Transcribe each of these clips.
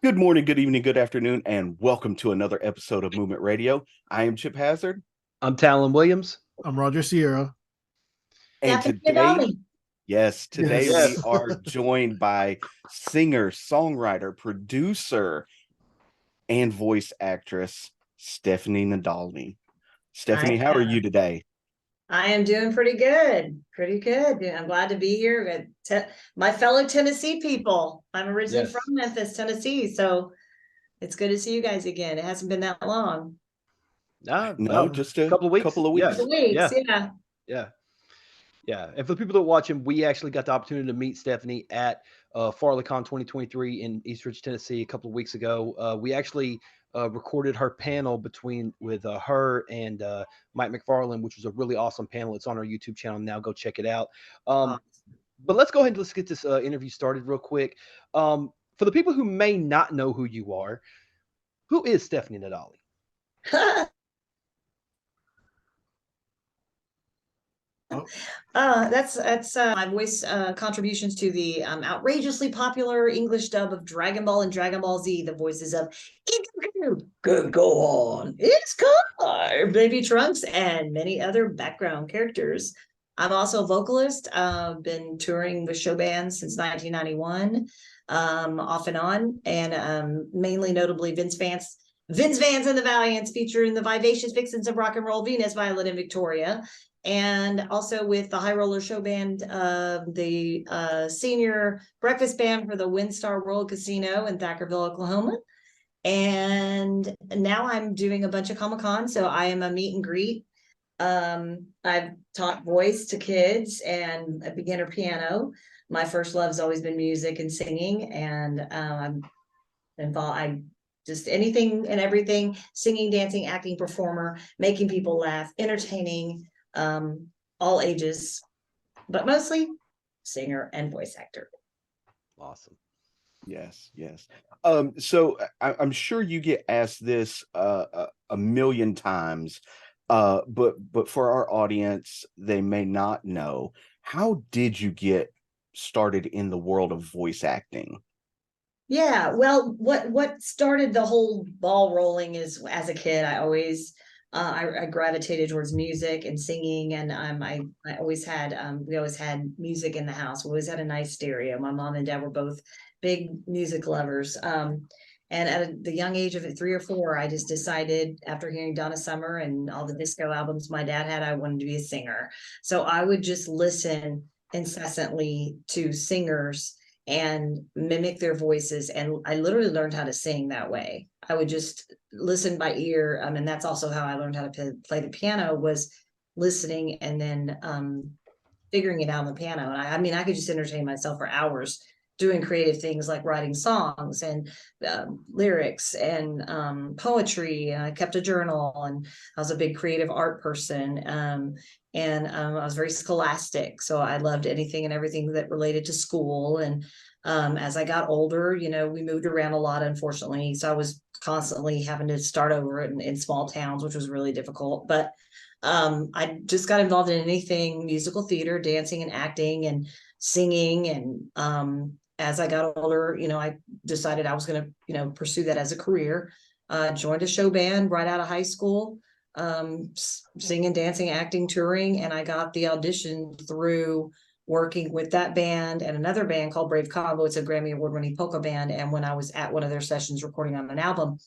Good morning, good evening, good afternoon, and welcome to another episode of Movement Radio. I am Chip Hazard, I'm Talon Williams. I'm Roger Sierra. and Stephanie today, Nadolny. yes, today Yes. we are joined by singer, songwriter, producer, and voice actress Stephanie Nadolny. I Stephanie, how are you today? I am doing pretty good. Pretty good. I'm glad to be here with my fellow Tennessee people. I'm originally Yes. from Memphis, Tennessee, so it's good to see you guys again. It hasn't been that long. No, just a couple of weeks. couple of Yeah. weeks. The weeks, Yeah. yeah. Yeah. And for the people that are watching, we actually got the opportunity to meet Stephanie at FarleyCon 2023 in Eastridge, Tennessee, a couple of weeks ago. We actually recorded her panel with her and Mike McFarland, which was a really awesome panel. It's on our YouTube channel now. Go check it out. But let's go ahead and let's get this interview started real quick. For the people who may not know who you are, who is Stephanie Nadolny? That's my voice contributions to the outrageously popular English dub of Dragon Ball and Dragon Ball Z. The voices of Good Gohan, it's Kai, Baby Trunks, and many other background characters. I'm also a vocalist. Been touring with show bands since 1991, off and on, and mainly notably Vince Vance and the Valiants, featuring the Vivacious Vixens of Rock and Roll, Venus, Violet, and Victoria, and also with the High Roller Show Band, the senior breakfast band for the WinStar World Casino in Thackerville, Oklahoma. And now I'm doing a bunch of Comic-Con, so I am a meet and greet. I've taught voice to kids and a beginner piano. My first love's always been music and singing, and I'm involved. I just anything and everything: singing, dancing, acting, performer, making people laugh, entertaining, all ages, but mostly singer and voice actor. Awesome. Yes, yes. So I'm sure you get asked this a million times, but for our audience, they may not know. How did you get started in the world of voice acting? Yeah, well, what started the whole ball rolling is, as a kid, I always I gravitated towards music and singing, and I always had we always had music in the house. We always had a nice stereo. My mom and dad were both big music lovers. And at the young age of 3 or 4, I just decided, after hearing Donna Summer and all the disco albums my dad had, I wanted to be a singer. So I would just listen incessantly to singers and mimic their voices. And I literally learned how to sing that way. I would just listen by ear. And that's also how I learned how to play the piano, was listening and then figuring it out on the piano. And I mean, I could just entertain myself for hours doing creative things like writing songs and lyrics and poetry. And I kept a journal, and I was a big creative art person. And I was very scholastic, so I loved anything and everything that related to school. And as I got older, we moved around a lot, unfortunately, so I was constantly having to start over in small towns, which was really difficult. But I just got involved in anything musical theater, dancing and acting and singing. And as I got older, I decided I was going to, pursue that as a career. Joined a show band right out of high school, singing, dancing, acting, touring. And I got the audition through working with that band and another band called Brave Combo. It's a Grammy Award-winning polka band. And when I was at one of their sessions recording on an album,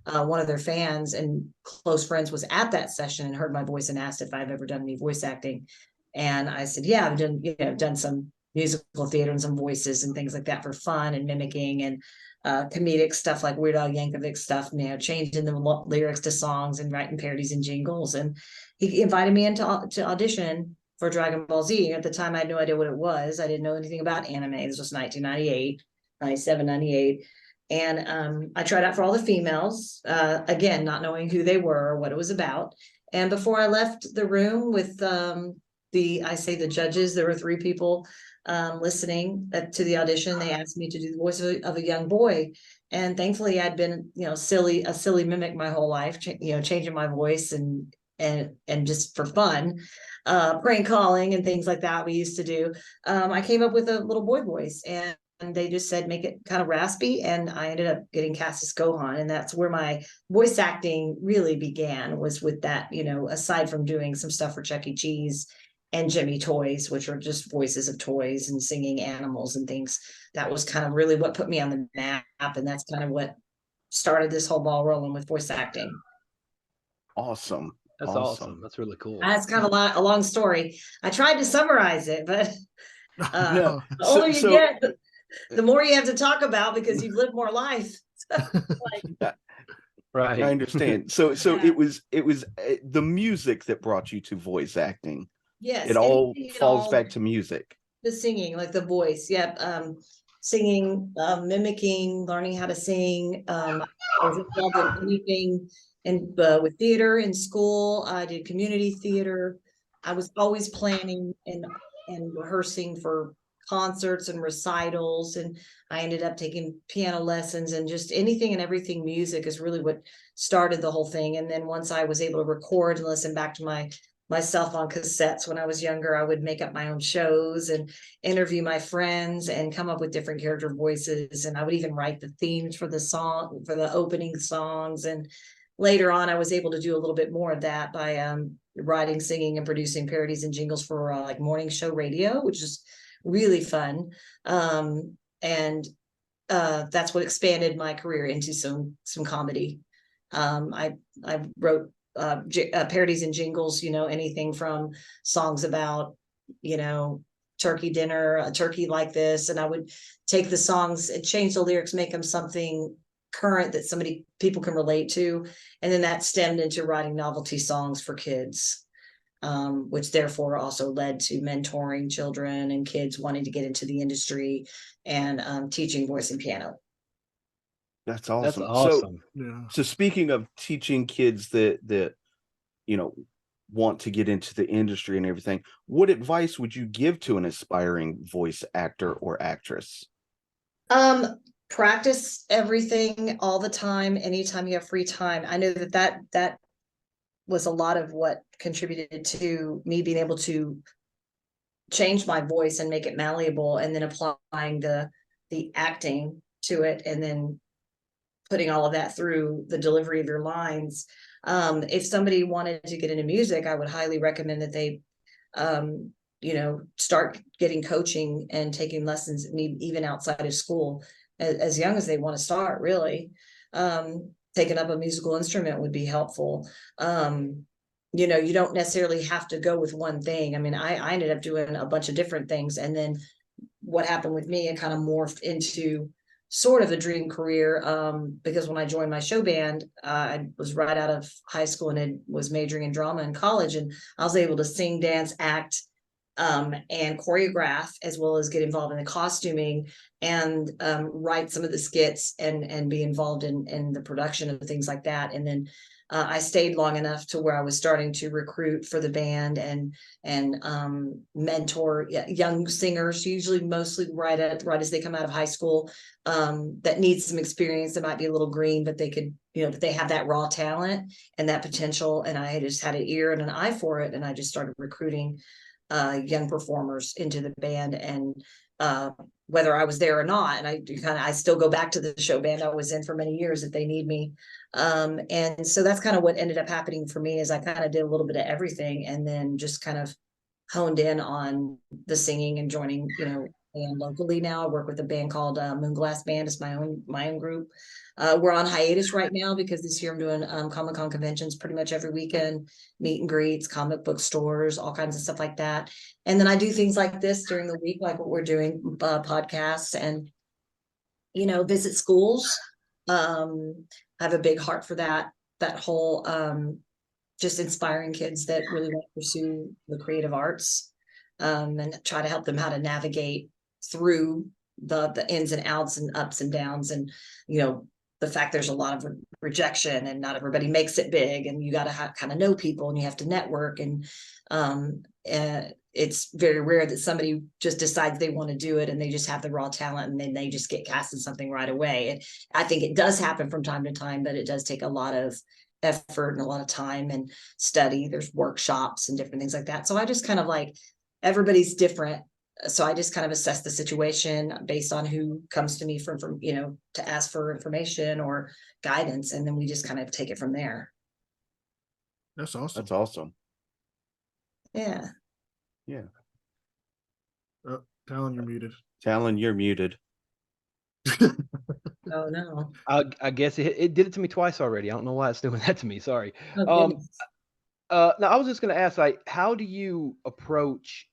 one of their fans and close friends was at that session and heard my voice and asked if I've ever done any voice acting. And I said, yeah, I've done some musical theater and some voices and things like that for fun and mimicking and comedic stuff like Weird Al Yankovic stuff, changing the lyrics to songs and writing parodies and jingles. And he invited me in to audition for Dragon Ball Z. At the time, I had no idea what it was. I didn't know anything about anime. This was 1998, 97, 98. And I tried out for all the females, again, not knowing who they were or what it was about. And before I left the room with the judges, there were 3 people listening to the audition. They asked me to do the voice of a young boy, and thankfully I'd been a silly mimic my whole life, changing my voice and just for fun, prank calling and things like that we used to do. I came up with a little boy voice, and they just said make it kind of raspy, and I ended up getting cast as Gohan, and that's where my voice acting really began, was with that, aside from doing some stuff for Chuck E. Cheese and Jimmy Toys, which are just voices of toys and singing animals and things. That was kind of really what put me on the map, and that's kind of what started this whole ball rolling with voice acting. Awesome. That's awesome. That's really cool. That's kind of a long story. I tried to summarize it, but No. the older you get, the more you have to talk about because you've lived more life. Right. I understand. So Yeah. it was the music that brought you to voice acting. Yes. It all falls back to music. The singing, like the voice. Yep. Singing, mimicking, learning how to sing. I was involved in anything with theater in school. I did community theater. I was always planning and rehearsing for concerts and recitals, and I ended up taking piano lessons, and just anything and everything music is really what started the whole thing. And then once I was able to record and listen back to myself on cassettes when I was younger, I would make up my own shows and interview my friends and come up with different character voices. And I would even write the themes for the opening songs. And later on, I was able to do a little bit more of that by writing, singing, and producing parodies and jingles for like morning show radio, which is really fun. And that's what expanded my career into some comedy. I wrote parodies and jingles, anything from songs about, turkey dinner, a turkey like this. And I would take the songs and change the lyrics, make them something current that people can relate to. And then that stemmed into writing novelty songs for kids, which therefore also led to mentoring children and kids wanting to get into the industry and teaching voice and piano. That's awesome. That's awesome. So speaking of teaching kids that want to get into the industry and everything, what advice would you give to an aspiring voice actor or actress? Practice everything all the time, anytime you have free time. I know that was a lot of what contributed to me being able to change my voice and make it malleable, and then applying the acting to it, and then putting all of that through the delivery of your lines. If somebody wanted to get into music, I would highly recommend that they start getting coaching and taking lessons, even outside of school, as young as they want to start, really. Taking up a musical instrument would be helpful. You don't necessarily have to go with one thing. I mean, I ended up doing a bunch of different things, and then what happened with me, it kind of morphed into sort of a dream career, because when I joined my show band, I was right out of high school and was majoring in drama in college, and I was able to sing, dance, act, and choreograph, as well as get involved in the costuming and write some of the skits and be involved in the production of things like that. And then I stayed long enough to where I was starting to recruit for the band and mentor young singers, usually mostly right as they come out of high school, that needs some experience. That might be a little green, but they could, they have that raw talent and that potential. And I just had an ear and an eye for it, and I just started recruiting young performers into the band. And whether I was there or not, and I still go back to the show band I was in for many years if they need me. And so that's kind of what ended up happening for me, is I kind of did a little bit of everything, and then just kind of honed in on the singing and joining, band locally. Now I work with a band called Moonglass Band. It's my own group. We're on hiatus right now because this year I'm doing Comic-Con conventions pretty much every weekend, meet and greets, comic book stores, all kinds of stuff like that. And then I do things like this during the week, like what we're doing, podcasts, and visit schools. I have a big heart for that whole just inspiring kids that really want to pursue the creative arts, and try to help them how to navigate through the ins and outs and ups and downs, and the fact there's a lot of rejection and not everybody makes it big, and you got to kind of know people, and you have to network, and it's very rare that somebody just decides they want to do it and they just have the raw talent and then they just get cast in something right away. And I think it does happen from time to time, but it does take a lot of effort and a lot of time and study. There's workshops and different things like that. So I just kind of like, everybody's different. so I just kind of assess the situation based on who comes to me from to ask for information or guidance, and then we just kind of take it from there. That's awesome. That's awesome. Yeah. Yeah. Talon, you're muted. Talon, you're muted. Oh no. I guess it did it to me twice already. I don't know why it's doing that to me. Sorry. Oh, goodness. Now I was just going to ask, like, how do you approach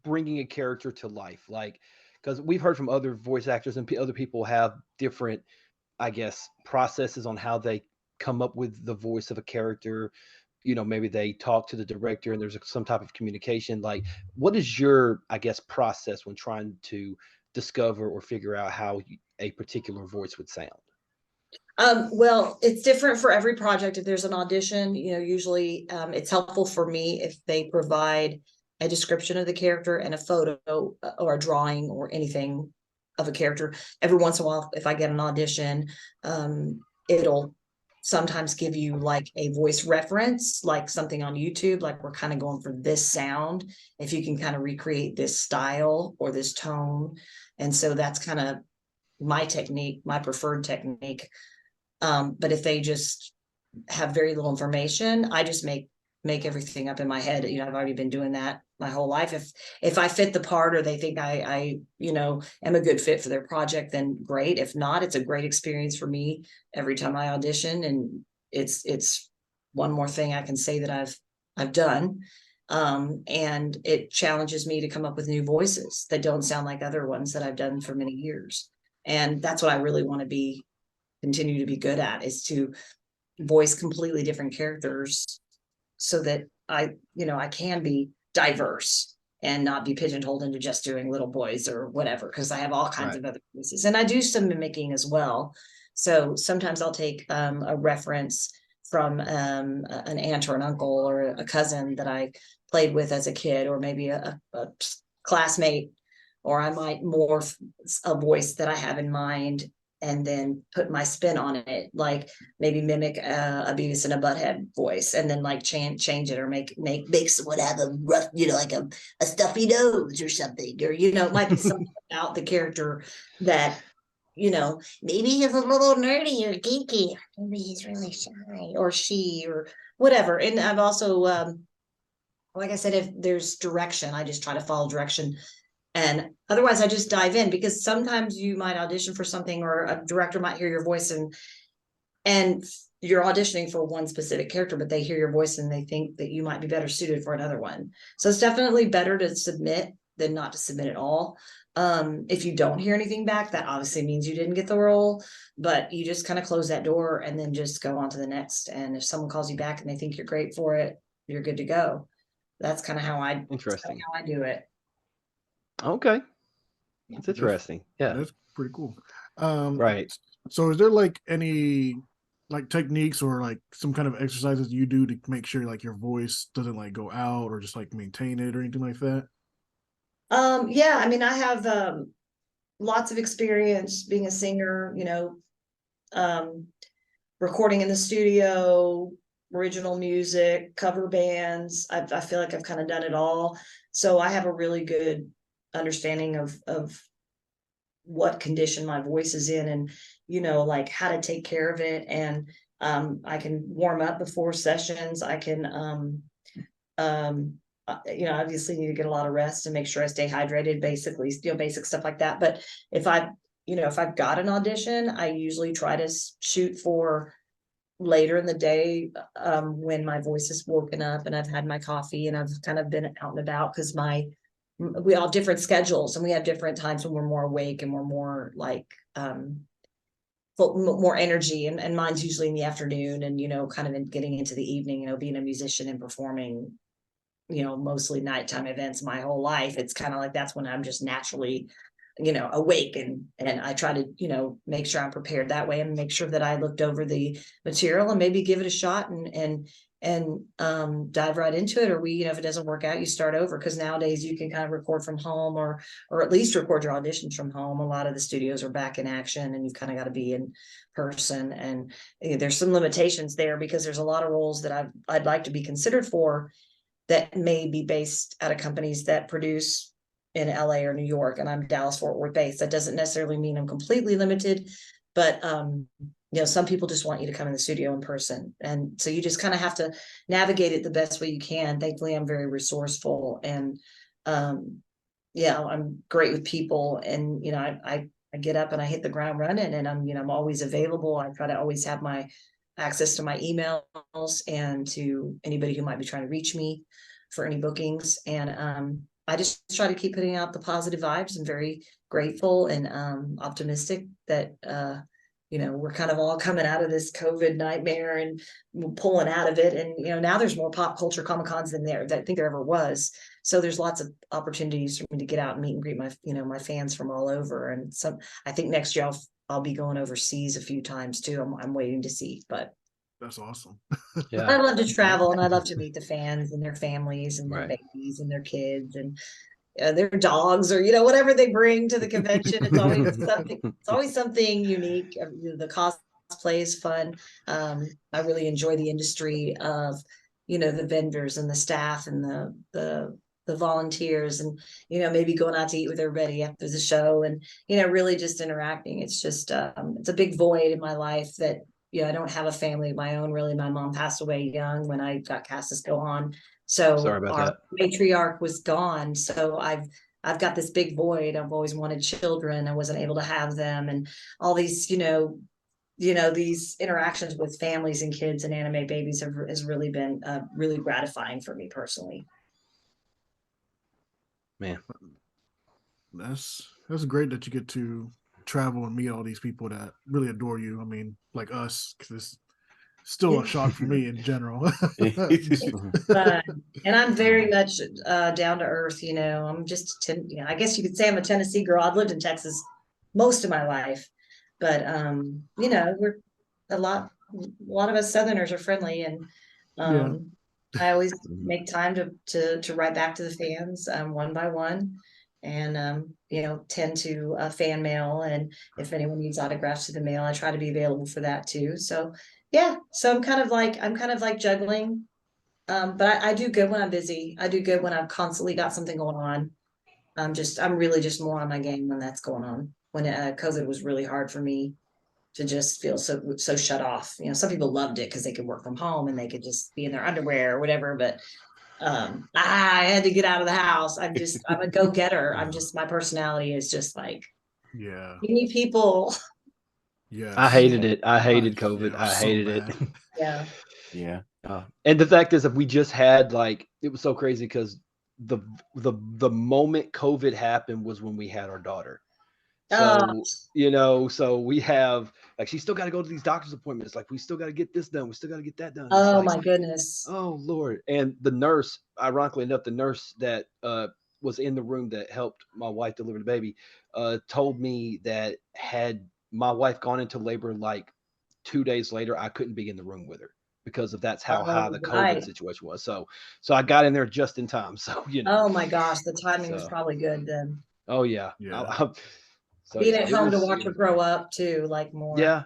bringing a character to life? Like, because we've heard from other voice actors and other people have different, I guess, processes on how they come up with the voice of a character. Maybe they talk to the director and there's some type of communication. Like, what is your, I guess, process when trying to discover or figure out how a particular voice would sound? Well, it's different for every project. If there's an audition, usually it's helpful for me if they provide a description of the character and a photo or a drawing or anything of a character. Every once in a while, if I get an audition, it'll sometimes give you like a voice reference, like something on YouTube, like we're kind of going for this sound, if you can kind of recreate this style or this tone. And so that's kind of my technique, my preferred technique. But if they just have very little information, I just make everything up in my head. I've already been doing that my whole life. If I fit the part or they think I am a good fit for their project, then great. If not, it's a great experience for me every time I audition, and it's one more thing I can say that I've done. And it challenges me to come up with new voices that don't sound like other ones that I've done for many years. And that's what I really want to continue to be good at, is to voice completely different characters so that I can be diverse and not be pigeonholed into just doing little boys or whatever, because I have all kinds of other voices, and I do some mimicking as well. So sometimes I'll take a reference from an aunt or an uncle or a cousin that I played with as a kid, or maybe a classmate, or I might morph a voice that I have in mind and then put my spin on it, like maybe mimic a Beavis and a Butthead voice, and then like change it, or make someone have a rough, like a stuffy nose or something, or it might be something about the character that maybe he's a little nerdy or geeky, or maybe he's really shy, or she, or whatever. And I've also like I said, if there's direction, I just try to follow direction. And otherwise, I just dive in, because sometimes you might audition for something, or a director might hear your voice and you're auditioning for one specific character, but they hear your voice and they think that you might be better suited for another one. So it's definitely better to submit than not to submit at all. If you don't hear anything back, that obviously means you didn't get the role, but you just kind of close that door and then just go on to the next. And if someone calls you back and they think you're great for it, you're good to go. That's kind of how I do it. Okay. That's interesting. Yeah. That's pretty cool. Right. So is there like any like techniques or like some kind of exercises you do to make sure like your voice doesn't like go out, or just like maintain it or anything like that? Yeah, I mean, I have lots of experience being a singer, recording in the studio, original music, cover bands. I feel like I've kind of done it all. So I have a really good understanding of what condition my voice is in, and like how to take care of it. And I can warm up before sessions. I can obviously need to get a lot of rest and make sure I stay hydrated, basically, basic stuff like that. But if I've got an audition, I usually try to shoot for later in the day, when my voice is woken up and I've had my coffee and I've kind of been out and about, because we all have different schedules and we have different times when we're more awake and we're more like more energy, and mine's usually in the afternoon, and kind of getting into the evening, being a musician and performing mostly nighttime events my whole life. It's kind of like that's when I'm just naturally awake, and I try to make sure I'm prepared that way, and make sure that I looked over the material and maybe give it a shot and dive right into it. Or if it doesn't work out, you start over, because nowadays you can kind of record from home, or at least record your auditions from home. A lot of the studios are back in action, and you've kind of got to be in person, and there's some limitations there, because there's a lot of roles that I'd like to be considered for that may be based out of companies that produce in LA or New York, and I'm Dallas Fort Worth based. That doesn't necessarily mean I'm completely limited, but some people just want you to come in the studio in person, and so you just kind of have to navigate it the best way you can. Thankfully, I'm very resourceful, and I'm great with people, and I get up and I hit the ground running, and I'm always available. I try to always have my access to my emails and to anybody who might be trying to reach me for any bookings. And I just try to keep putting out the positive vibes. I'm very grateful and optimistic that we're kind of all coming out of this COVID nightmare and pulling out of it. And now there's more pop culture Comic Cons than I think there ever was. So there's lots of opportunities for me to get out and meet and greet my fans from all over. And I think next year I'll be going overseas a few times too. I'm waiting to see, but That's awesome. Yeah. I love to travel, and I love to meet the fans and their families and their Right. babies and their kids and their dogs, or whatever they bring to the convention. It's always something. It's always something unique. The cosplay is fun. I really enjoy the industry of the vendors and the staff and the volunteers, and maybe going out to eat with everybody after the show, and really just interacting. It's just it's a big void in my life that I don't have a family of my own. Really, my mom passed away young when I got cast as Gohan. So Sorry about our that. matriarch was gone. So I've got this big void. I've always wanted children. I wasn't able to have them, and all these these interactions with families and kids and anime babies has really been really gratifying for me personally. Man, That's great that you get to travel and meet all these people that really adore you. I mean, like us, because it's still a shock for me in general. And I'm very much down to earth. I'm just I guess you could say I'm a Tennessee girl. I've lived in Texas most of my life, but we're a lot of us Southerners are friendly, and Yeah. I always make time to write back to the fans one by one, and tend to fan mail, and if anyone needs autographs to the mail, I try to be available for that too. So yeah, so I'm kind of like juggling, but I do good when I'm busy. I do good when I've constantly got something going on. I'm really just more on my game when that's going on. When COVID was really hard for me to just feel so shut off. Some people loved it because they could work from home and they could just be in their underwear or whatever. But I had to get out of the house. I'm a go-getter. My personality is just like, Yeah. you need people. Yes. I hated it. I hated Yeah, COVID. it was I so hated it. bad. Yeah. Yeah. And the fact is that we just had it was so crazy because the moment COVID happened was when we had our daughter. So, so we have she still got to go to these doctor's appointments. Like, we still got to get this done. We still got to get that done. It's Oh like, my goodness. oh Lord. And the nurse, ironically enough, the nurse that was in the room that helped my wife deliver the baby, told me that had my wife gone into labor like 2 days later, I couldn't be in the room with her because that's how high the COVID Right. situation was. So I got in there just in time. So Oh my gosh, the timing was So- probably good then. Oh yeah. Yeah. So Being yeah, at it home to was- watch her grow up too, like more. Yeah.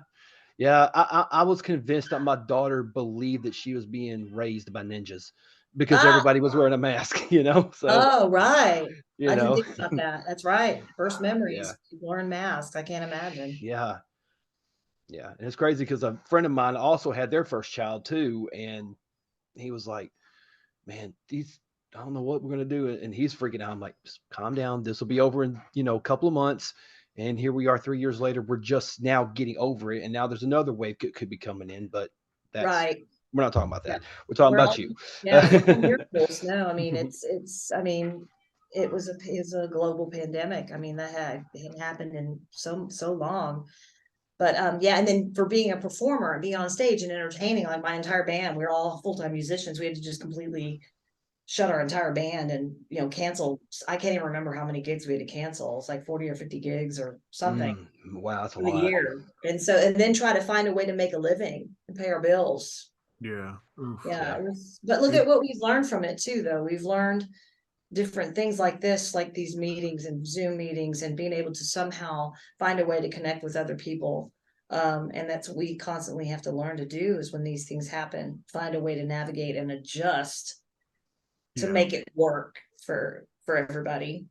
Yeah, I was convinced that my daughter believed that she was being raised by ninjas because everybody was wearing a mask, So Oh, right. you I didn't know, think about that. That's right. First memories, Yeah. wearing masks. I can't imagine. yeah, yeah, and it's crazy because a friend of mine also had their first child too, and he was like, "Man, I don't know what we're gonna do," and he's freaking out. I'm like, "Just calm down. This will be over in a couple of months." And here we are, 3 years later. We're just now getting over it, and now there's another wave could be coming in, but Right. we're not talking about that. Yeah. We're talking We're about all, you. yeah, we're all miracles. No, I mean, it was a global pandemic. I mean, it had happened in so long. But yeah, and then for being a performer and being on stage and entertaining, like my entire band, we were all full-time musicians. We had to just completely shut our entire band and cancel. I can't even remember how many gigs we had to cancel. It's like 40 or 50 gigs or something Wow, that's a for the lot. year. And then try to find a way to make a living and pay our bills. Yeah. Oof. Yeah, it was, but look at what we've learned from it too, though. We've learned different things like this, like these meetings and Zoom meetings, and being able to somehow find a way to connect with other people. And that's what we constantly have to learn to do, is when these things happen, find a way to navigate and adjust to Yeah. make it work for everybody.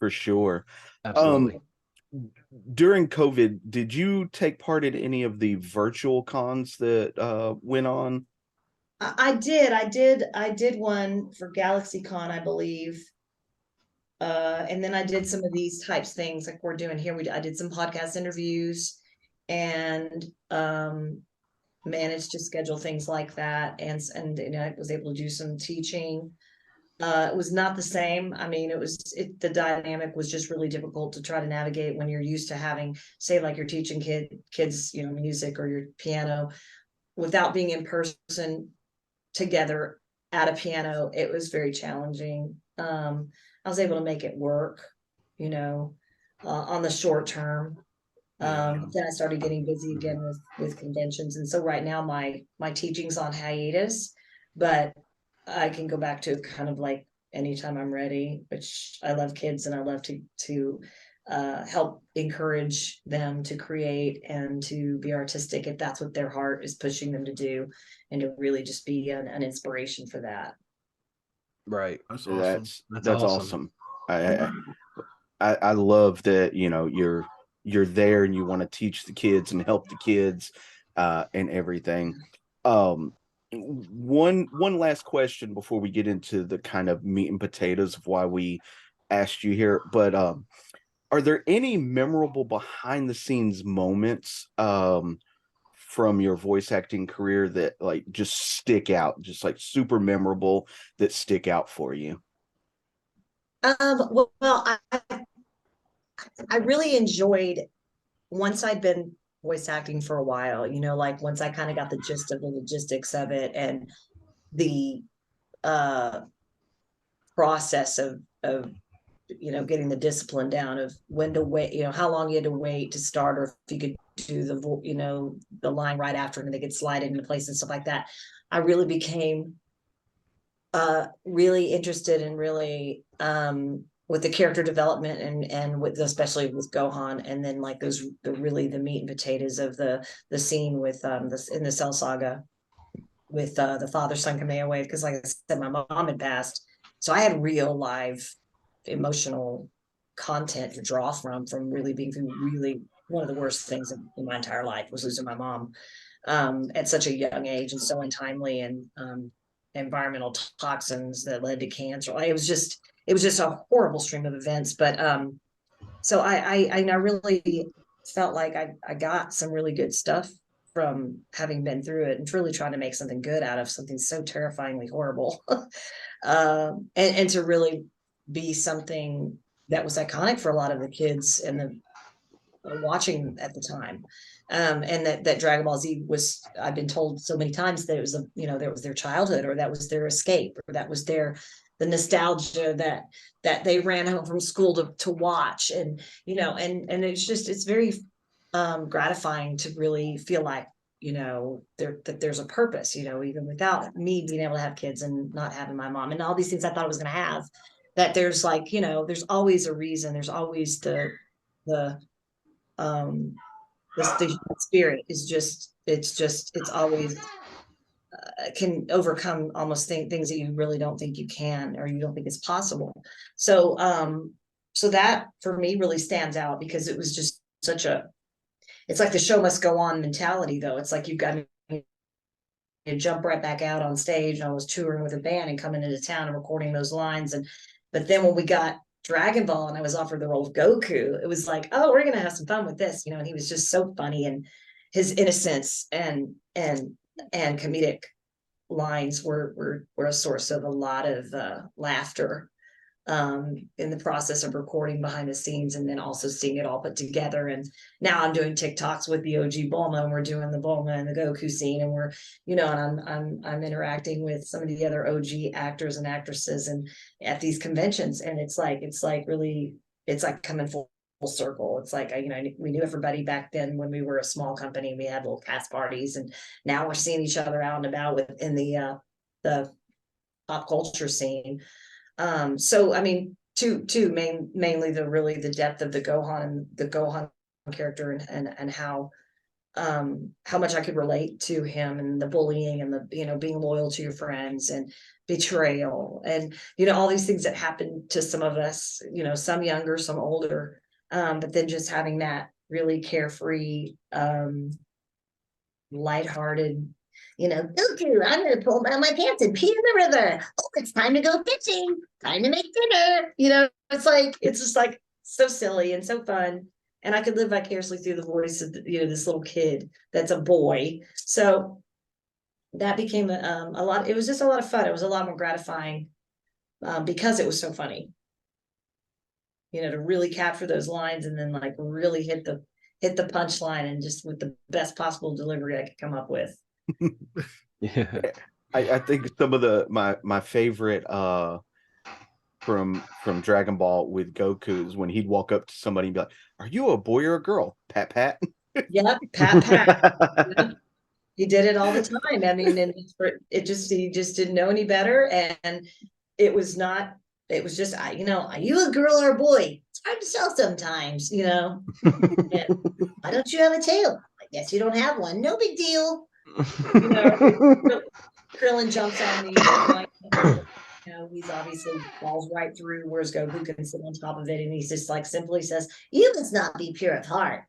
for sure. Absolutely. During COVID, did you take part in any of the virtual cons that went on? I did one for GalaxyCon, I believe. And then I did some of these types of things like we're doing here. I did some podcast interviews and managed to schedule things like that, and I was able to do some teaching. It was not the same. I mean, the dynamic was just really difficult to try to navigate when you're used to having, say, like you're teaching kids, music or your piano without being in person together at a piano. It was very challenging. I was able to make it work, on the short term. Then I started getting busy again with conventions, and so right now my teaching's on hiatus, but I can go back to kind of like anytime I'm ready. Which I love kids, and I love to help encourage them to create and to be artistic if that's what their heart is pushing them to do, and to really just be an inspiration for that. Right. That's awesome. That's awesome. I love that, you're there and you want to teach the kids and help the kids and everything. One last question before we get into the kind of meat and potatoes of why we asked you here, but are there any memorable behind the scenes moments from your voice acting career that like just stick out, just like super memorable, that stick out for you? Well, I really enjoyed, once I'd been voice acting for a while, like once I kind of got the gist of the logistics of it and the uh process of getting the discipline down of when to wait, how long you had to wait to start, or if you could do the line right after and they could slide it into place and stuff like that. I really became really interested in really with the character development and with especially with Gohan, and then like the meat and potatoes of the scene with this in the Cell Saga with the father son Kamehameha, because like I said, my mom had passed, so I had real live emotional content to draw from really being through really one of the worst things in my entire life was losing my mom at such a young age and so untimely, and environmental toxins that led to cancer. It was just a horrible stream of events. But so I really felt like I got some really good stuff from having been through it and truly trying to make something good out of something so terrifyingly horrible. And to really be something that was iconic for a lot of the kids and the watching at the time. And that Dragon Ball Z was, I've been told so many times that it was that was their childhood, or that was their escape, or that was the nostalgia that they ran home from school to watch. And and it's very gratifying to really feel like that there's a purpose, even without me being able to have kids and not having my mom and all these things I thought I was going to have, that there's like, there's always a reason, there's always the um the spirit is it's always can overcome almost things that you really don't think you can, or you don't think it's possible. So that for me really stands out, because it was just it's like the show must go on mentality, though. It's like you've got to jump right back out on stage. And I was touring with a band and coming into town and recording those lines. But then when we got Dragon Ball and I was offered the role of Goku, it was like, oh, we're gonna have some fun with this, and he was just so funny, and his innocence and comedic lines were a source of a lot of laughter in the process of recording behind the scenes, and then also seeing it all put together. And now I'm doing TikToks with the OG Bulma, and we're doing the Bulma and the Goku scene, and we're, and I'm interacting with some of the other OG actors and actresses and at these conventions. And it's like really, it's like coming full circle. It's like, we knew everybody back then when we were a small company. We had little cast parties, and now we're seeing each other out and about within the pop culture scene. So I mean, mainly the depth of the Gohan character, and how how much I could relate to him and the bullying and the, being loyal to your friends and betrayal and, all these things that happen to some of us, some younger, some older. But then just having that really carefree, lighthearted, Goku, I'm gonna pull down my pants and pee in the river. Oh, it's time to go fishing, time to make dinner. It's just like so silly and so fun. And I could live vicariously through the voice of this little kid that's a boy. So that became a lot. It was just a lot of fun. It was a lot more gratifying because it was so funny. To really capture those lines and then like really hit the punchline and just with the best possible delivery I could come up with. Yeah. I think some of my favorite from Dragon Ball with Goku is when he'd walk up to somebody and be like, "Are you a boy or a girl?" Pat pat. Yep, pat. Yep. He did it all the time. I mean, and he just didn't know any better. And it was just, are you a girl or a boy? It's hard to tell sometimes, And, why don't you have a tail? I guess you don't have one. No big deal. Krillin jumps on me. He's obviously falls right through, whereas Goku can sit on top of it, and he's just like simply says, "You must not be pure of heart."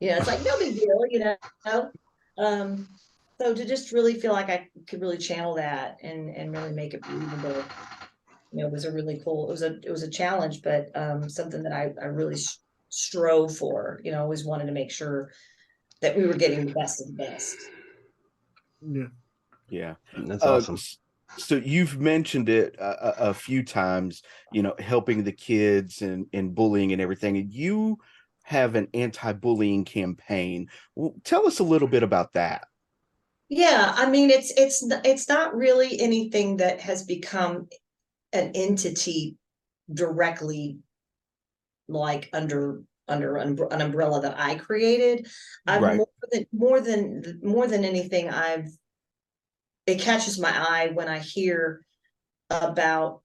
It's like no big deal, So to just really feel like I could really channel that and really make it believable, it was a really cool. It was a challenge, but something that I really strove for. Always wanted to make sure that we were getting the best of the best. Yeah. That's awesome. So you've mentioned it a few times, helping the kids and bullying and everything. And you have an anti-bullying campaign. Well, tell us a little bit about that. Yeah, I mean, it's not really anything that has become an entity directly, like under an umbrella that I created. I've Right. more than anything, it catches my eye when I hear about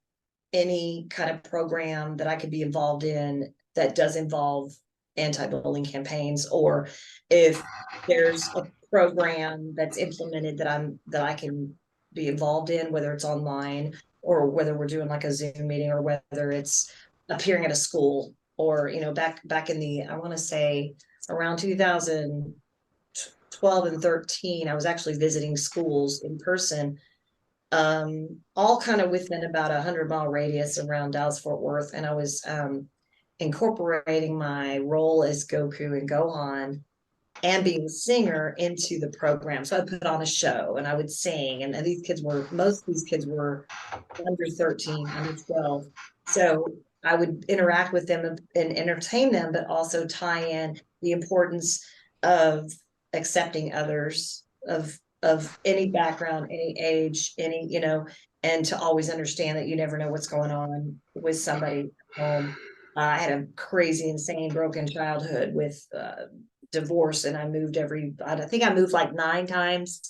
any kind of program that I could be involved in that does involve anti-bullying campaigns, or if there's a program that's implemented that I can be involved in, whether it's online or whether we're doing like a Zoom meeting or whether it's appearing at a school or back in the, I want to say around 2012 and 13, I was actually visiting schools in person, all kind of within about 100-mile radius around Dallas-Fort Worth. And I was incorporating my role as Goku and Gohan and being a singer into the program. So I put on a show and I would sing. And most of these kids were under 13, under 12. So I would interact with them and entertain them, but also tie in the importance of accepting others of any background, any age, and to always understand that you never know what's going on with somebody at home. I had a crazy, insane, broken childhood with divorce, and I think I moved like 9 times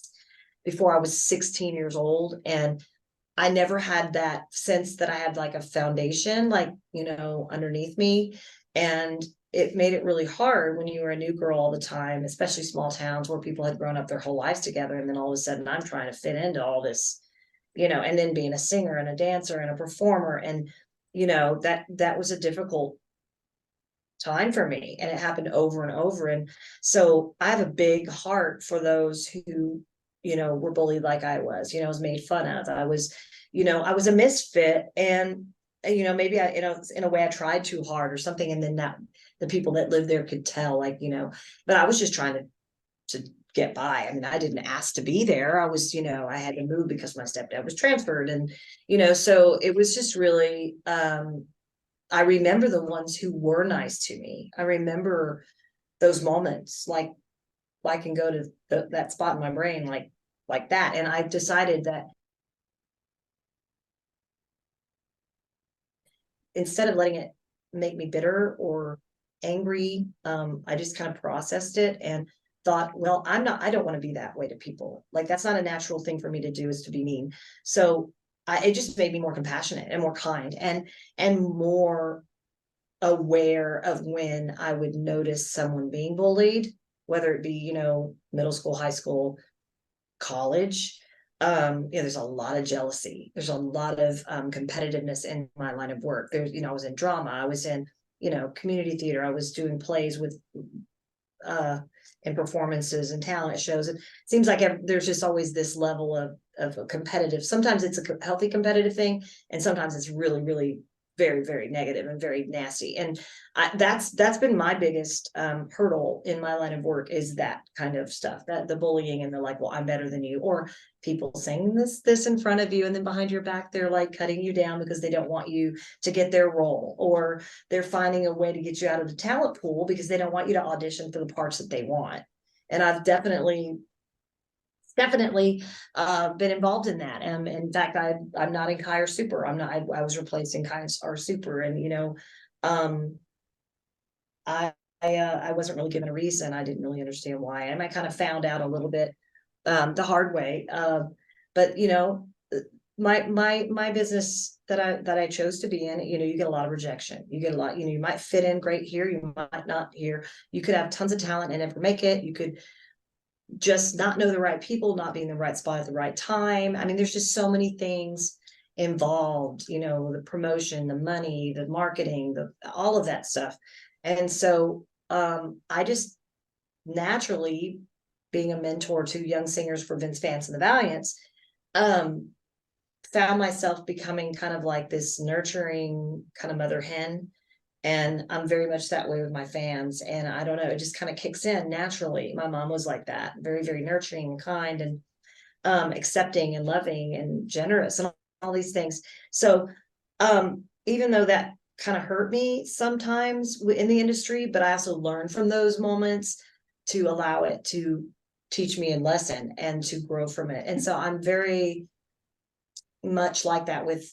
before I was 16 years old. And I never had that sense that I had like a foundation, like, underneath me. And it made it really hard when you were a new girl all the time, especially small towns where people had grown up their whole lives together. And then all of a sudden I'm trying to fit into all this, and then being a singer and a dancer and a performer. And, that was a difficult time for me, and it happened over and over. And so I have a big heart for those who, were bullied like I was, was made fun of. I was a misfit, and maybe I, in a way I tried too hard or something. And then that the people that lived there could tell, like, but I was just trying to get by. I mean, I didn't ask to be there. I was, I had to move because my stepdad was transferred. And, so it was just really, I remember the ones who were nice to me. I remember those moments, like I can go to that spot in my brain, like that. And I decided that instead of letting it make me bitter or angry, I just kind of processed it and thought, well, I don't want to be that way to people. Like, that's not a natural thing for me to do, is to be mean. So it just made me more compassionate and more kind and more aware of when I would notice someone being bullied whether it be, you know, middle school, high school, college. There's a lot of jealousy. There's a lot of competitiveness in my line of work. There's, you know, I was in drama, I was in, you know, community theater, I was doing plays with and performances and talent shows. It seems like there's just always this level of a competitive. Sometimes it's a healthy competitive thing, and sometimes it's really, really very, very negative and very nasty. And that's been my biggest hurdle in my line of work, is that kind of stuff, that the bullying, and they're like, well, I'm better than you, or people saying this in front of you, and then behind your back they're like cutting you down because they don't want you to get their role, or they're finding a way to get you out of the talent pool because they don't want you to audition for the parts that they want. And I've definitely been involved in that. And in fact, I'm not in Kai or Super. I'm not. I was replacing Kai or Super, and you know, I wasn't really given a reason. I didn't really understand why, and I kind of found out a little bit the hard way. But you know, my business that I chose to be in, you know, you get a lot of rejection. You get a lot. You know, you might fit in great here, you might not here. You could have tons of talent and never make it. You could just not know the right people, not be in the right spot at the right time. I mean, there's just so many things involved, you know, the promotion, the money, the marketing, all of that stuff. And so I just naturally, being a mentor to young singers for Vince Vance and the Valiants, found myself becoming kind of like this nurturing kind of mother hen. And I'm very much that way with my fans. And I don't know, it just kind of kicks in naturally. My mom was like that, very, very nurturing and kind, and accepting and loving and generous and all these things. So even though that kind of hurt me sometimes in the industry, but I also learned from those moments to allow it to teach me a lesson and to grow from it. And so I'm very much like that with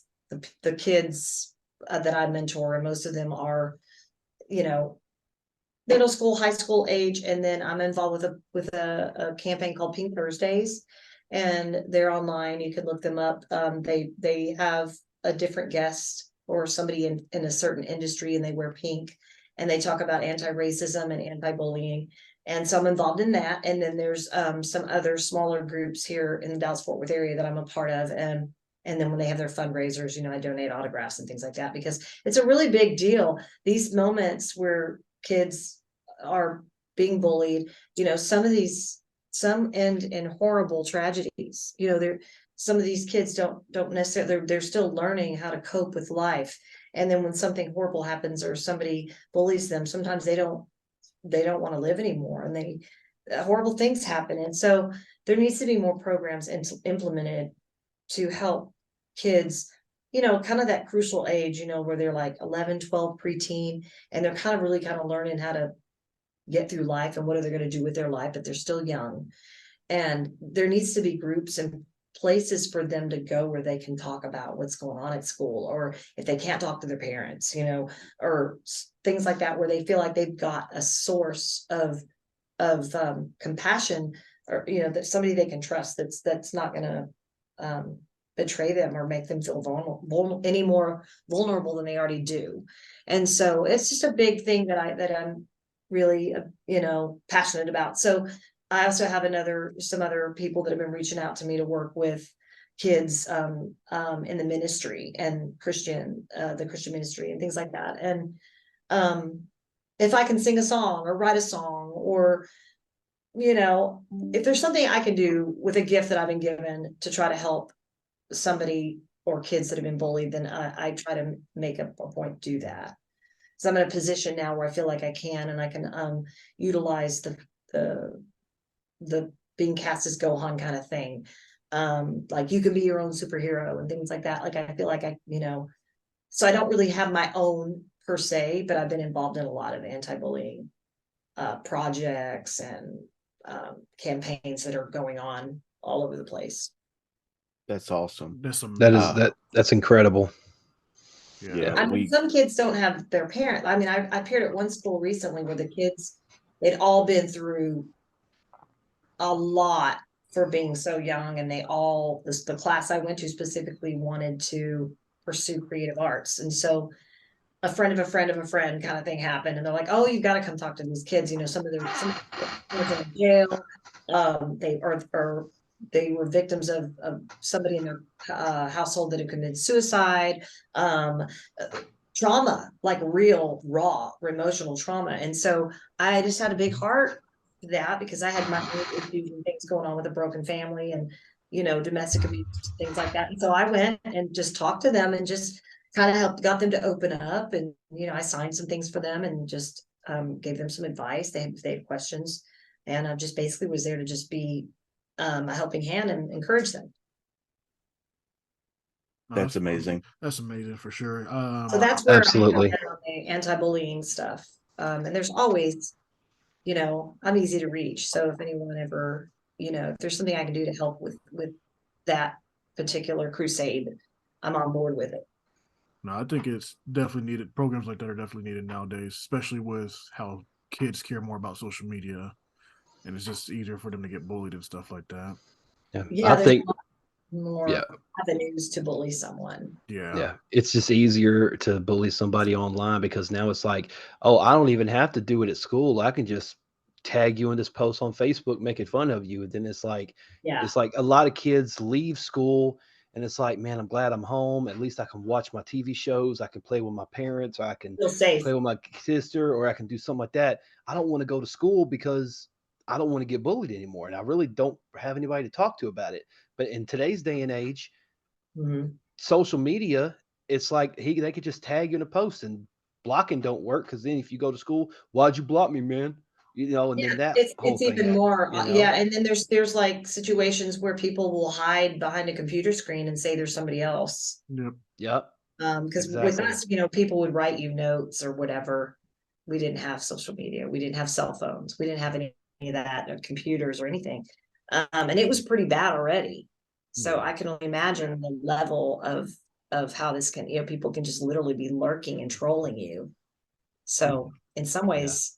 the kids that I mentor, and most of them are, you know, middle school, high school age. And then I'm involved with a campaign called Pink Thursdays, and they're online. You can look them up. They have a different guest or somebody in a certain industry, and they wear pink, and they talk about anti-racism and anti-bullying. And so I'm involved in that. And then there's some other smaller groups here in the Dallas-Fort Worth area that I'm a part of. And then when they have their fundraisers, you know, I donate autographs and things like that, because it's a really big deal. These moments where kids are being bullied, you know, some end in horrible tragedies. You know, some of these kids don't necessarily, they're still learning how to cope with life. And then when something horrible happens or somebody bullies them, sometimes they don't want to live anymore, and horrible things happen. And so there needs to be more programs implemented to help kids, you know, kind of that crucial age, you know, where they're like 11, 12, preteen, and they're kind of really kind of learning how to get through life and what are they going to do with their life, but they're still young. And there needs to be groups and places for them to go where they can talk about what's going on at school, or if they can't talk to their parents, you know, or things like that, where they feel like they've got a source of compassion, or, you know, that somebody they can trust that's not going to betray them or make them feel any more vulnerable than they already do. And so it's just a big thing that I'm really, you know, passionate about. So I also have some other people that have been reaching out to me to work with kids in the ministry and the Christian ministry and things like that. And if I can sing a song or write a song, or, you know, if there's something I can do with a gift that I've been given to try to help somebody or kids that have been bullied, then I try to make a point to do that. So I'm in a position now where I feel like I can, and I can utilize the being cast as Gohan kind of thing. Like, you can be your own superhero and things like that. Like, I feel like you know, so I don't really have my own per se, but I've been involved in a lot of anti-bullying projects and campaigns that are going on all over the place. That's awesome. That's incredible. Yeah, I mean, some kids don't have their parents. I mean, I appeared at one school recently where the kids, they'd all been through a lot for being so young, and the class I went to specifically wanted to pursue creative arts. And so a friend of a friend of a friend kind of thing happened, and they're like, "Oh, you've got to come talk to these kids." You know, some kids are in jail. Or they were victims of somebody in their household that had committed suicide. Trauma, like real raw emotional trauma. And so I just had a big heart for that, because I had my own issues and things going on with a broken family, and domestic abuse, things like that. And so I went and just talked to them and just kind of got them to open up. And I signed some things for them and just gave them some advice. They had questions, and I just basically was there to just be a helping hand and encourage them. That's amazing. That's amazing for sure. So that's where Absolutely. I on the anti-bullying stuff. And there's always, I'm easy to reach. So if anyone ever, if there's something I can do to help with that particular crusade, I'm on board with it. No, I think it's definitely needed. Programs like that are definitely needed nowadays, especially with how kids care more about social media, and it's just easier for them to get bullied and stuff like that. Yeah, I think more avenues to bully someone. Yeah, it's just easier to bully somebody online, because now it's like, oh, I don't even have to do it at school. I can just tag you in this post on Facebook making fun of you. And then it's like a lot of kids leave school and it's like, man, I'm glad I'm home. At least I can watch my TV shows. I can play with my parents, or I can Feel safe. play with my sister, or I can do something like that. I don't want to go to school because I don't want to get bullied anymore. And I really don't have anybody to talk to about it. But in today's day and age, social media, it's like they could just tag you in a post, and blocking don't work, because then if you go to school, why'd you block me, man? And then that it's even more. happens, And then there's like situations where people will hide behind a computer screen and say there's somebody else. Yep. Because with us, people would write you notes or whatever. We didn't have social media. We didn't have cell phones. We didn't have any of that, or computers or anything. And it was pretty bad already. So I can only imagine the level of how this can, people can just literally be lurking and trolling you. So in some ways,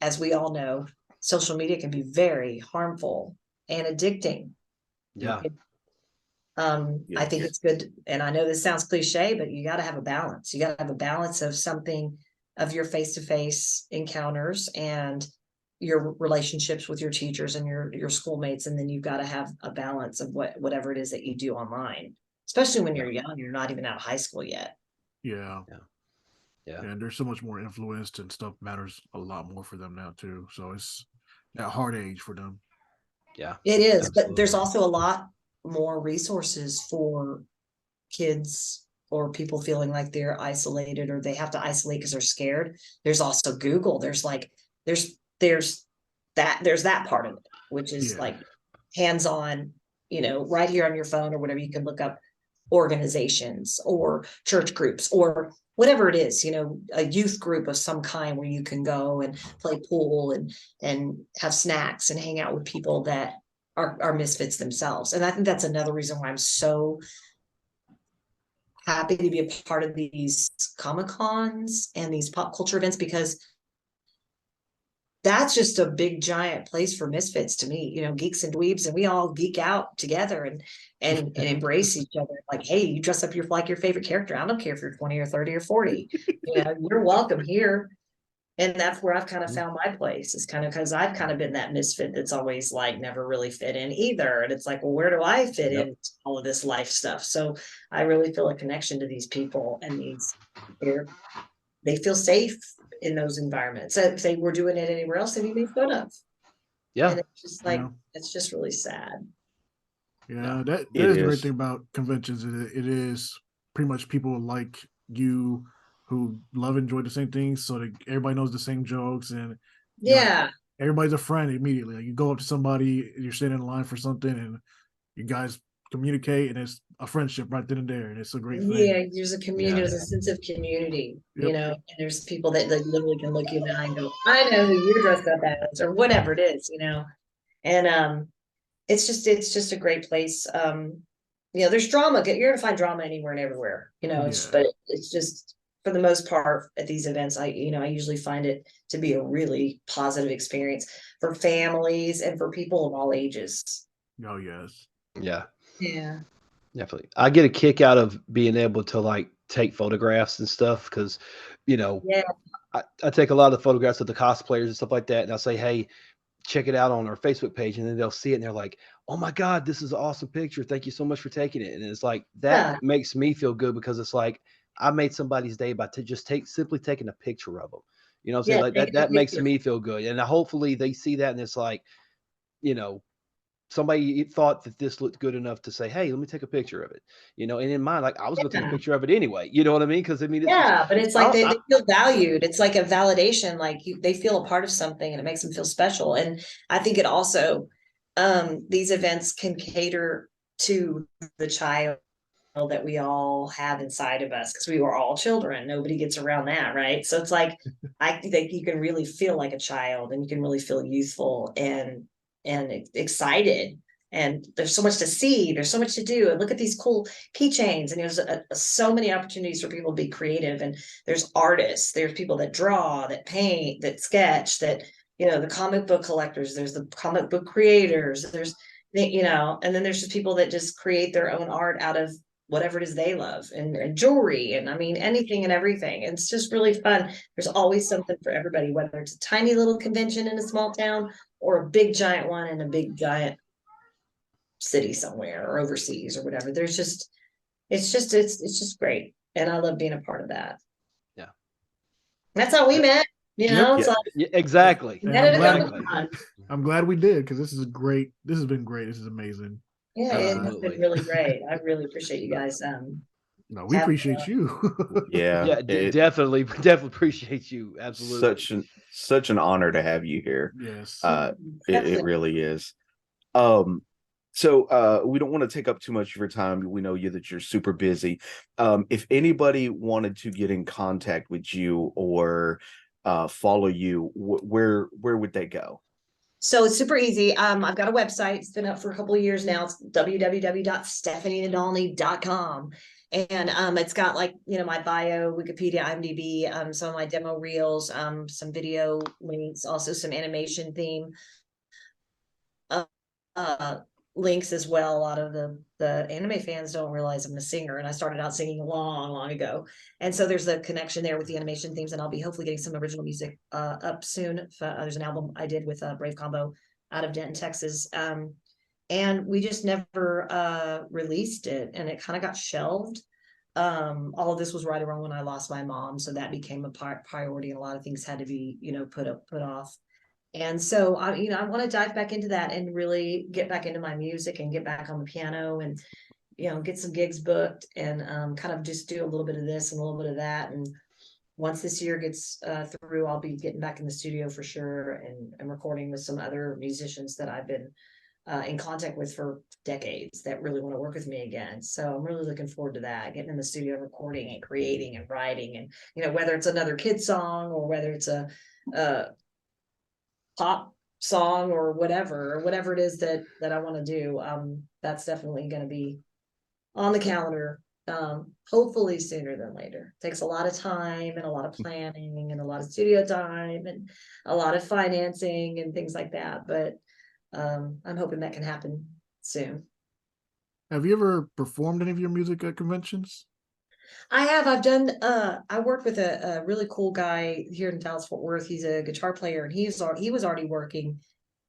as we all know, social media can be very harmful and addicting. I think it's good. And I know this sounds cliche, but you got to have a balance. You got to have a balance of something, of your face-to-face encounters and your relationships with your teachers and your schoolmates. And then you've got to have a balance of whatever it is that you do online, especially when you're young, you're not even out of high school yet. Yeah. And there's so much more influenced, and stuff matters a lot more for them now too. So it's that hard age for them. Yeah, it is. Absolutely. But there's also a lot more resources for kids or people feeling like they're isolated, or they have to isolate because they're scared. There's also Google. There's that part of it, which is like hands-on, right here on your phone or whatever. You can look up organizations or church groups or whatever it is, a youth group of some kind where you can go and play pool and have snacks and hang out with people that are misfits themselves. And I think that's another reason why I'm so happy to be a part of these Comic-Cons and these pop culture events, because that's just a big giant place for misfits to me, geeks and dweebs, and we all geek out together and embrace each other. Like, hey, you dress up like your favorite character. I don't care if you're 20 or 30 or 40, you're welcome here. And that's where I've kind of found my place, is kind of because I've kind of been that misfit that's always like never really fit in either. And it's like, well, where do I fit in all of this life stuff? So I really feel a connection to these people, and they feel safe in those environments. If they were doing it anywhere else, they'd be made fun of. And it's just like, it's just really sad. That is the great thing about conventions. It is pretty much people like you who love and enjoy the same things, so that everybody knows the same jokes, and everybody's a friend immediately. Like, you go up to somebody, you're standing in line for something, and you guys communicate, and it's a friendship right then and there, and it's a great thing. There's a community, there's a sense of community, and there's people that literally can look you in the eye and go, I know who you're dressed up as, or whatever it is, and it's just a great place. There's drama. You're gonna find drama anywhere and everywhere, but it's just, for the most part, at these events, I usually find it to be a really positive experience for families and for people of all ages. Oh, yes. Yeah. Yeah. Definitely. I get a kick out of being able to like take photographs and stuff because, you know, Yeah. I take a lot of photographs of the cosplayers and stuff like that, and I'll say, hey, check it out on our Facebook page, and then they'll see it and they're like, oh my God, this is an awesome picture. Thank you so much for taking it. And it's like that Yeah. makes me feel good because it's like I made somebody's day by simply taking a picture of them. You know what I'm saying? Yeah. Like Take a that makes picture. me feel good. And hopefully they see that and it's like, you know, somebody thought that this looked good enough to say, hey, let me take a picture of it. You know, and in mind, like I was gonna take a Yeah. picture of it anyway. You know what I mean? Because I mean Yeah, but it's like I, they feel valued. It's like a validation, like they feel a part of something and it makes them feel special. And I think it also, these events can cater to the child that we all have inside of us because we were all children. Nobody gets around that, right? So it's like I think you can really feel like a child and you can really feel youthful and excited. And there's so much to see, there's so much to do. And look at these cool keychains. And there's so many opportunities for people to be creative. And there's artists, there's people that draw, that paint, that sketch, that, you know, the comic book collectors, there's the comic book creators, there's, you know, and then there's just people that just create their own art out of whatever it is they love, and jewelry, and I mean anything and everything. And it's just really fun. There's always something for everybody, whether it's a tiny little convention in a small town or a big giant one in a big giant city somewhere or overseas or whatever. There's just it's just great. And I love being a part of that. Yeah. That's how we met. You know, Yep. it's like Yeah, exactly. I'm glad we did because this is great. This has been great. This is amazing. Yeah, it's been really great. I really appreciate you guys. No, we appreciate you. Yeah, definitely appreciate you. Absolutely. Such an honor to have you here. Yes. It really is. So we don't want to take up too much of your time. We know that you're super busy. If anybody wanted to get in contact with you or follow you, where would they go? So it's super easy. I've got a website. It's been up for a couple of years now. It's www.stephanienadolny.com. And it's got, like, you know, my bio, Wikipedia, IMDb, some of my demo reels, some video links, also some animation theme links as well. A lot of the anime fans don't realize I'm a singer, and I started out singing long ago. And so there's a connection there with the animation themes, and I'll be hopefully getting some original music up soon. There's an album I did with Brave Combo out of Denton, Texas. And we just never released it, and it kind of got shelved. All of this was right around when I lost my mom, so that became a priority, and a lot of things had to be, you know, put off. And so I, you know, I want to dive back into that and really get back into my music and get back on the piano and, you know, get some gigs booked and kind of just do a little bit of this and a little bit of that. And once this year gets through, I'll be getting back in the studio for sure and recording with some other musicians that I've been in contact with for decades that really want to work with me again. So I'm really looking forward to that, getting in the studio, recording and creating and writing, and, you know, whether it's another kid song or whether it's a pop song or whatever it is that I want to do. That's definitely going to be on the calendar. Hopefully sooner than later. It takes a lot of time and a lot of planning and a lot of studio time and a lot of financing and things like that. But I'm hoping that can happen soon. Have you ever performed any of your music at conventions? I've done, I worked with a really cool guy here in Dallas Fort Worth. He's a guitar player, and he was already working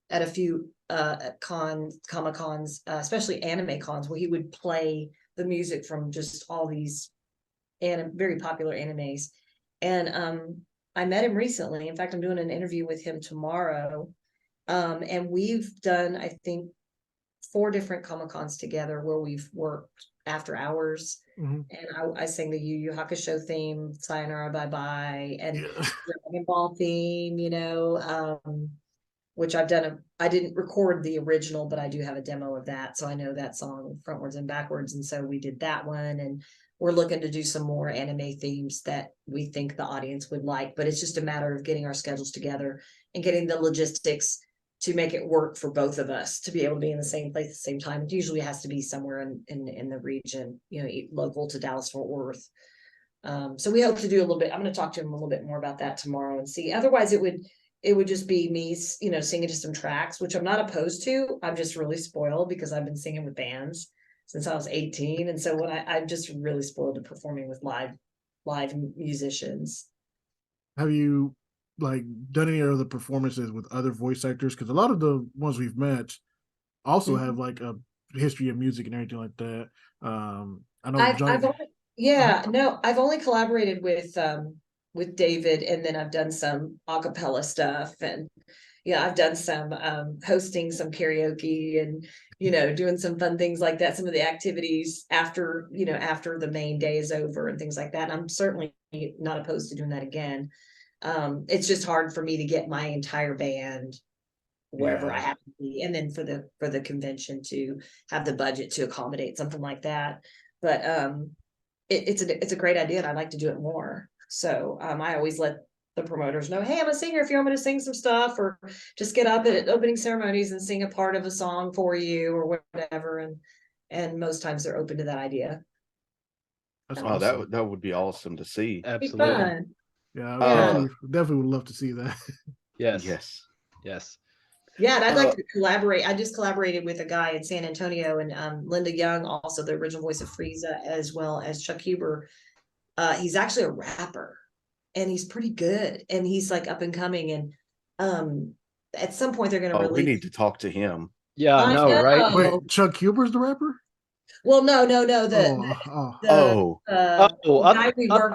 at a few Comic Cons, especially anime cons, where he would play the music from just all these very popular animes. And I met him recently. In fact, I'm doing an interview with him tomorrow. And we've done, I think, 4 different Comic Cons together where we've worked after hours. And I sang the Yu Yu Hakusho theme, Sayonara Bye Bye, and Dragon Ball theme, you know, which I've done. I didn't record the original, but I do have a demo of that, so I know that song frontwards and backwards. And so we did that one, and we're looking to do some more anime themes that we think the audience would like. But it's just a matter of getting our schedules together and getting the logistics to make it work for both of us to be able to be in the same place at the same time. It usually has to be somewhere in the region, you know, local to Dallas Fort Worth. So we hope to do a little bit. I'm going to talk to him a little bit more about that tomorrow and see. Otherwise, it would just be me, you know, singing to some tracks, which I'm not opposed to. I'm just really spoiled because I've been singing with bands since I was 18. And so when I'm just really spoiled to performing with live musicians. Have you like done any other performances with other voice actors? Because a lot of the ones we've met also have like a history of music and everything like that. I know I've only collaborated with David, and then I've done some a cappella stuff, and I've done some hosting some karaoke, and doing some fun things like that, some of the activities after the main day is over and things like that. And I'm certainly not opposed to doing that again. It's just hard for me to get my entire band wherever I have to be, and then for the convention to have the budget to accommodate something like that. But it's a great idea, and I'd like to do it more. So I always let the promoters know, hey, I'm a singer. If you want me to sing some stuff, or just get up at opening ceremonies and sing a part of a song for you, or whatever. And most times they're open to that idea. That's awesome. That would be awesome to see. Absolutely. Yeah, I definitely would love to see that. Yes. Yeah, and I'd like to collaborate. I just collaborated with a guy in San Antonio, and Linda Young, also the original voice of Frieza, as well as Chuck Huber. He's actually a rapper, and he's pretty good, and he's like up and coming. And at some point they're going to release. We need to talk to him. Yeah, I know, right? Wait, Chuck Huber's the rapper? Well, no. The guy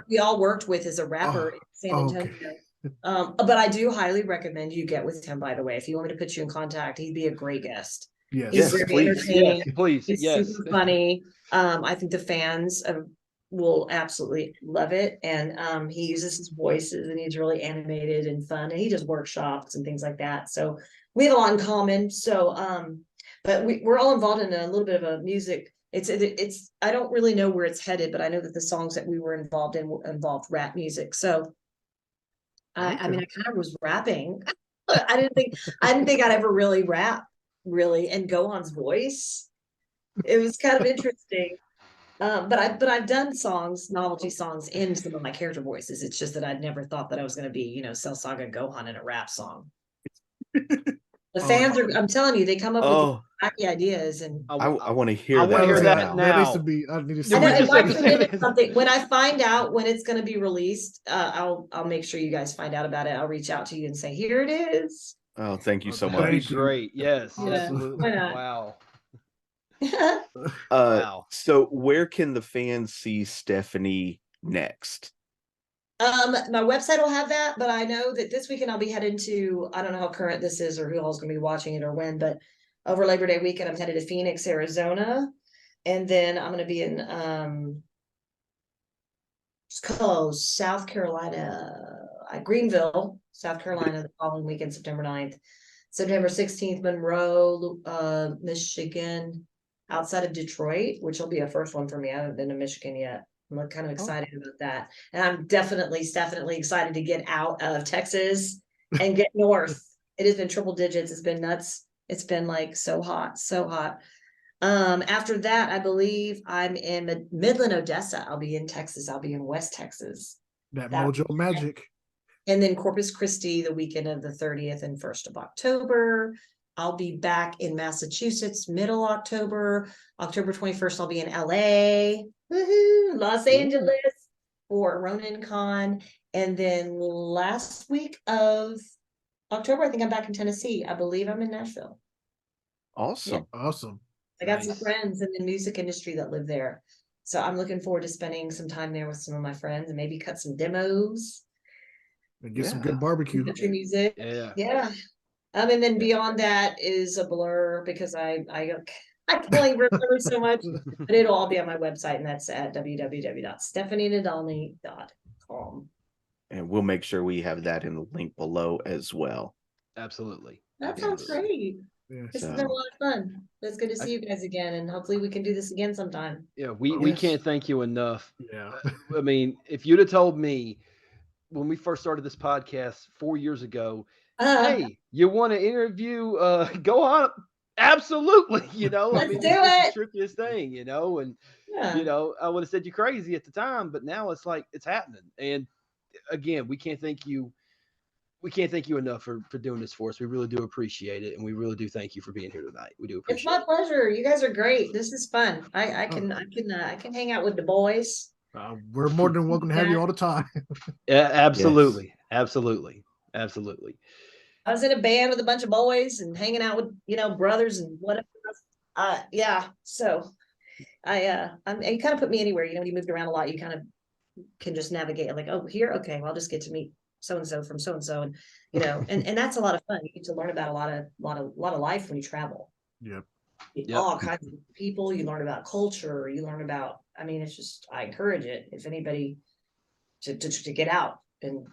we all worked with is a rapper in San Antonio. Okay. But I do highly recommend you get with him, by the way. If you want me to put you in contact, he'd be a great guest. Yes, very entertaining. Yes, please. He's super funny. I think the fans will absolutely love it. And he uses his voices, and he's really animated and fun, and he does workshops and things like that. So we have a lot in common. So but we're all involved in a little bit of a music. It's I don't really know where it's headed, but I know that the songs that we were involved in involved rap music. So I mean, I kind of was rapping. I didn't think I'd ever really rap, and Gohan's voice. It was kind of interesting. But I've done novelty songs in some of my character voices. It's just that I'd never thought that I was going to be, Cell Saga Gohan in a rap song. The fans I'm telling you, they come up with wacky ideas, and I want to hear that. I hear that now. That needs to be. I need to see. Something. When I find out when it's going to be released, I'll make sure you guys find out about it. I'll reach out to you and say, here it is. Oh, thank you so much. That'd be great. Yes, absolutely. Wow. Wow. So where can the fans see Stephanie next? My website will have that, but I know that this weekend I'll be headed to, I don't know how current this is or who all's going to be watching it or when, but over Labor Day weekend, I'm headed to Phoenix, Arizona. And then I'm going to be in, it's called South Carolina, Greenville, South Carolina, the following weekend, September 9th, September 16th, Monroe, Michigan, outside of Detroit, which will be a first one for me. I haven't been to Michigan yet. I'm kind of excited about that. And I'm definitely excited to get out of Texas and get north. It has been triple digits. It's been nuts. It's been like so hot. After that, I believe I'm in Midland, Odessa. I'll be in Texas. I'll be in West Texas. That Mojo Magic. And then Corpus Christi, the weekend of the 30th and 1st of October. I'll be back in Massachusetts, middle October. October 21st, I'll be in LA. Woohoo! Los Angeles for Ronin Con. And then last week of October, I think I'm back in Tennessee. I believe I'm in Nashville. Awesome. Yeah. Awesome. I got some friends in the music industry that live there. So I'm looking forward to spending some time there with some of my friends and maybe cut some demos. And get some good barbecue. Country music. Yeah. And then beyond that is a blur because I can only remember so much, but it'll all be on my website, and that's at www.stephanienadolny.com. And we'll make sure we have that in the link below as well. Absolutely. That sounds great. Yeah, this has been a lot of fun. It's good to see you guys again, and hopefully we can do this again sometime. Yeah, we can't thank you enough. Yeah. I mean, if you'd have told me when we first started this podcast 4 years ago, hey, you want to interview Gohan? Absolutely, Let's do it's it. The trippiest thing, and I would have said you're crazy at the time, but now it's like it's happening. And again, we can't thank you we can't thank you enough for doing this for us. We really do appreciate it, and we really do thank you for being here tonight. We do appreciate it. It's my pleasure. You guys are great. This is fun. I can hang out with the boys. We're more than welcome to have you all the time. Yeah, absolutely, Yes. absolutely, absolutely. I was in a band with a bunch of boys and hanging out with brothers and whatever. Yeah. So you kind of put me anywhere. When you moved around a lot, you kind of can just navigate. Like, oh, here, okay, well, I'll just get to meet so and so from so and so, and and that's a lot of fun. You get to learn about a lot of life when you travel. Yep. All kinds of people. You learn about culture. You learn about. I mean, it's just. I encourage it. If anybody to get out and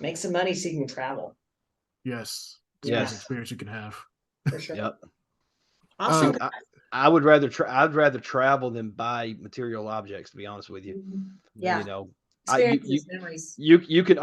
make some money so you can travel. Yes. It's Yes. the best experience you can have. For sure. Yep. Awesome. I would rather I'd rather travel than buy material objects, to be honest with you. Yeah. Experiences, memories. You can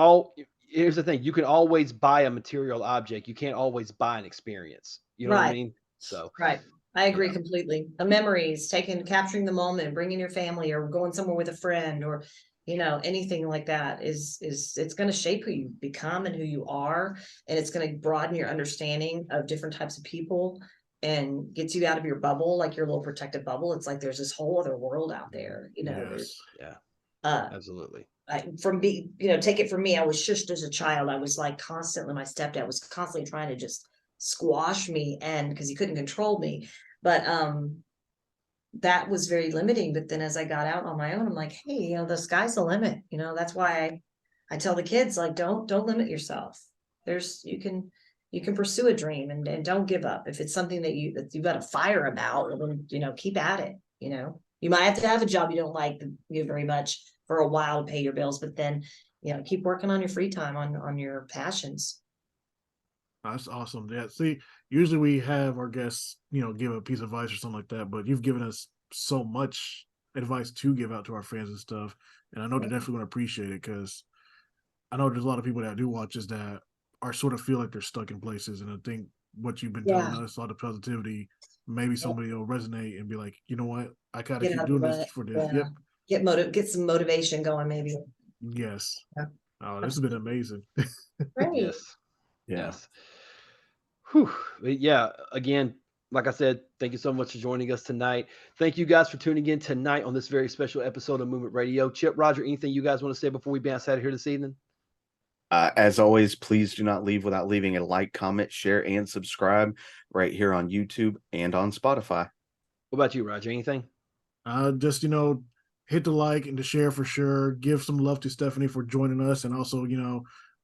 here's the thing, you can always buy a material object. You can't always buy an experience. You know what I mean? So right. I agree completely. The memories, capturing the moment, bringing your family or going somewhere with a friend or anything like that is it's going to shape who you become and who you are, and it's going to broaden your understanding of different types of people and gets you out of your bubble, like your little protective bubble. It's like there's this whole other world out there. Yes. Absolutely. Take it from me. I was shushed as a child. I was like constantly. My stepdad was constantly trying to just squash me, and because he couldn't control me, but that was very limiting. But then as I got out on my own, I'm like, hey, the sky's the limit. That's why I tell the kids, like, don't limit yourself. You can pursue a dream and don't give up. If it's something that you've got a fire about, keep at it. You might have to have a job you don't like very much for a while to pay your bills, but then, keep working on your free time on your passions. That's awesome. Yeah. See, usually we have our guests, give a piece of advice or something like that, but you've given us so much advice to give out to our fans and stuff. And I know they're definitely going to appreciate it, because I know there's a lot of people that do watch this that are sort of feel like they're stuck in places. And I think what you've been telling us, all the positivity, maybe somebody will resonate and be like, you know what, I gotta keep doing this for this. Yep. Get some motivation going, maybe. Yes. Yeah. Oh, this has been amazing. Great. Yes. Whew. Yeah. Again, like I said, thank you so much for joining us tonight. Thank you guys for tuning in tonight on this very special episode of Movement Radio. Chip, Roger, anything you guys want to say before we bounce out of here this evening? As always, please do not leave without leaving a like, comment, share, and subscribe right here on YouTube and on Spotify. What about you, Roger? Anything? Just, hit the like and the share for sure. Give some love to Stephanie for joining us, and also,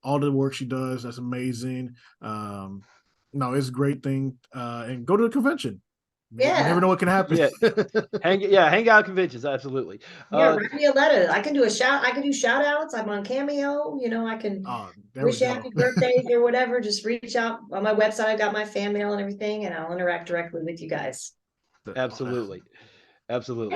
all the work she does. That's amazing. No, it's a great thing. And go to the convention. You never know what can happen. Yeah. Hang out at conventions, absolutely. Write me a letter. I can do shout outs. I'm on Cameo. I can wish happy birthdays or whatever. Just reach out on my website. I've got my fan mail and everything, and I'll interact directly with you guys. Absolutely. Absolutely.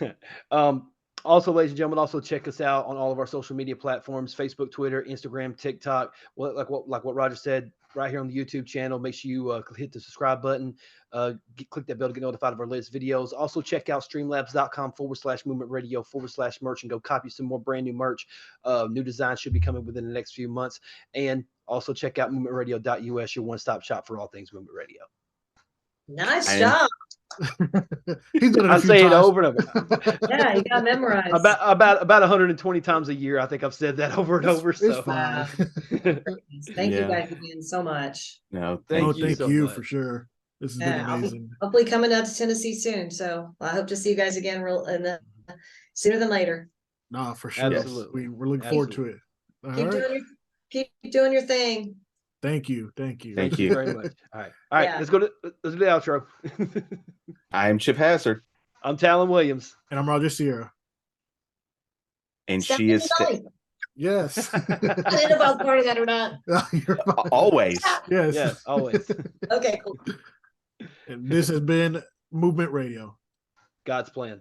Yeah. Also, ladies and gentlemen, also check us out on all of our social media platforms: Facebook, Twitter, Instagram, TikTok. Like what Roger said, right here on the YouTube channel. Make sure you hit the subscribe button. Click that bell to get notified of our latest videos. Also, check out streamlabs.com/movement radio/merch and go copy some more brand new merch. New designs should be coming within the next few months. And also check out movementradio.us, your one-stop shop for all things Movement Radio. Nice job. He's done it I say it over and over. Yeah, you got memorized. About 120 times a year. I think I've said that over and over. So Thank you guys again so much. No, thank you much. For sure. This has been amazing. Hopefully coming out to Tennessee soon. So I hope to see you guys again sooner than later. No, for sure. Absolutely. We're looking forward to it. Keep doing your thing. Thank you. Thank you very much. All right. Yeah. Let's do the outro. I'm Chip Hazard. I'm Talon Williams. And I'm Roger Sierra. And she is yes. I didn't know if I was part of that or not. Always. Yes, always. Okay, cool. And this has been Movement Radio. God's plan.